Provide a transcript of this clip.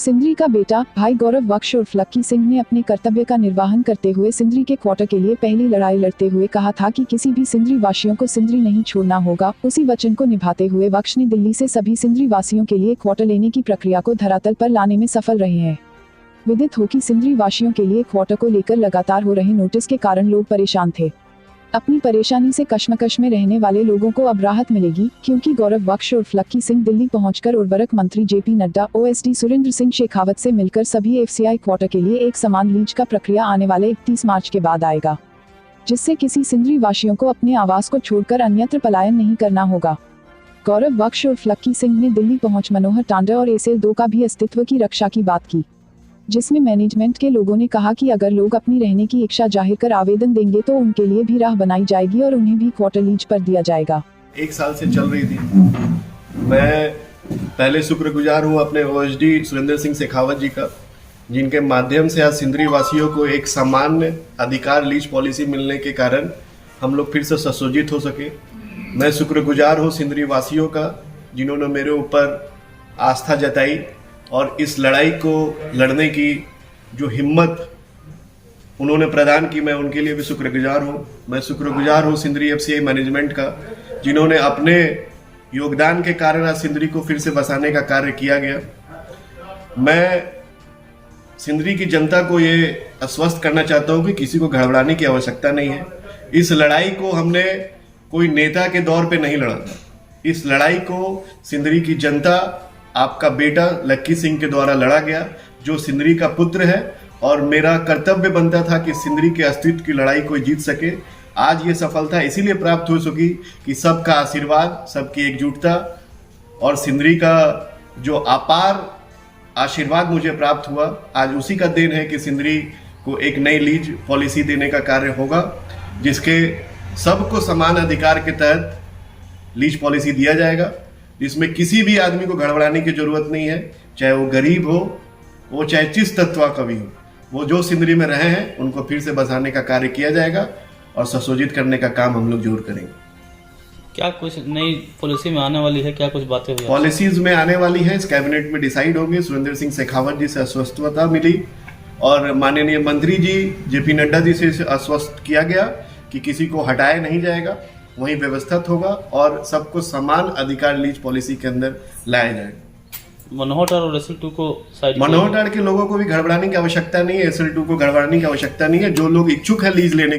सिंदरी का बेटा भाई गौरव बख्श उर्फ लक्की सिंह ने अपने कर्तव्य का निर्वहन करते हुए सिंदरी के क्वार्टर के लिए पहली लड़ाई लड़ते हुए कहा था कि किसी भी सिंदरी वासियों को सिंदरी नहीं छोड़ना होगा। उसी वचन को निभाते हुए बख्श ने दिल्ली से सभी सिंदरी वासियों के लिए क्वार्टर लेने की प्रक्रिया को धरातल पर लाने में सफल रहे हैं। विदित हो कि सिंदरी वासियों के लिए क्वार्टर को लेकर लगातार हो रहे नोटिस के कारण लोग परेशान थे। अपनी परेशानी से कश्मकश में रहने वाले लोगों को अब राहत मिलेगी, क्योंकि गौरव बख्श उर्फ लक्की सिंह दिल्ली पहुंचकर उर्वरक मंत्री जेपी नड्डा, ओएसडी सुरेंद्र सिंह शेखावत से मिलकर सभी एफसीआई क्वार्टर के लिए एक समान लीज का प्रक्रिया आने वाले 31 मार्च के बाद आएगा, जिससे किसी सिंदरी वासियों को अपने आवास को छोड़कर अन्यत्र पलायन नहीं करना होगा। गौरव बख्श उर्फ लक्की सिंह ने दिल्ली पहुंच मनोहर टांडा और एसेल 2 का भी अस्तित्व की रक्षा की बात की, जिसमें मैनेजमेंट के लोगों ने कहा कि अगर लोग अपनी रहने की इच्छा जाहिर कर आवेदन देंगे तो उनके लिए भी राह बनाई जाएगी और उन्हें भी क्वार्टर लीज पर दिया जाएगा। 1 साल से चल रही थी। मैं पहले शुक्रगुजार हूं अपने ओएसडी सुरेंद्र सिंह शेखावत जी का, जिनके माध्यम से आज सिंदरी वासियों को एक सामान्य अधिकार लीज पॉलिसी मिलने के कारण हम लोग फिर से सुसज्जित हो सके। मैं शुक्रगुजार हूं सिंदरी वासियों का, जिन्होंने मेरे ऊपर आस्था जताई और इस लड़ाई को लड़ने की जो हिम्मत उन्होंने प्रदान की, मैं उनके लिए भी शुक्रगुजार हूँ। मैं शुक्रगुजार हूँ सिंदरी एफसीआई मैनेजमेंट का, जिन्होंने अपने योगदान के कारण आज सिंदरी को फिर से बसाने का कार्य किया गया। मैं सिंदरी की जनता को ये आश्वस्त करना चाहता हूँ कि किसी को घबराने की आवश्यकता नहीं है। इस लड़ाई को हमने कोई नेता के दौर पे नहीं लड़ा था। इस लड़ाई को सिंदरी की जनता, आपका बेटा लक्की सिंह के द्वारा लड़ा गया, जो सिंदरी का पुत्र है, और मेरा कर्तव्य बनता था कि सिंदरी के अस्तित्व की लड़ाई कोई जीत सके। आज ये सफलता इसीलिए प्राप्त हो सकी कि सबका आशीर्वाद, सबकी एकजुटता और सिंदरी का जो अपार आशीर्वाद मुझे प्राप्त हुआ, आज उसी का देन है कि सिंदरी को एक नई लीज पॉलिसी देने का कार्य होगा, जिसके सबको समान अधिकार के तहत लीज पॉलिसी दिया जाएगा, जिसमें किसी भी आदमी को घबराने की जरूरत नहीं है, चाहे वो गरीब हो, वो चाहे जिस तत्व का भी हो। वो जो सिंदरी में रहे हैं उनको फिर से बसाने का कार्य किया जाएगा और सुसज्जित करने का काम हम लोग जरूर करेंगे। क्या कुछ नई पॉलिसी में आने वाली है? क्या कुछ बातें हुई? पॉलिसीज में आने वाली है, इस कैबिनेट में डिसाइड होंगे। सुरेंद्र सिंह शेखावत जी से आश्वस्तता मिली और माननीय मंत्री जी जेपी नड्डा जी से आश्वस्त किया गया कि किसी को हटाया नहीं जाएगा, वही व्यवस्थित होगा और सबको समान अधिकार लीज पॉलिसी के अंदर लाया जाएगा। मनोहर और एसेल 2 को साइड, मनोहर के लोगों को भी घबराने की आवश्यकता नहीं है, एसेल 2 को घबराने की आवश्यकता नहीं है। जो लोग इच्छुक है लीज लेने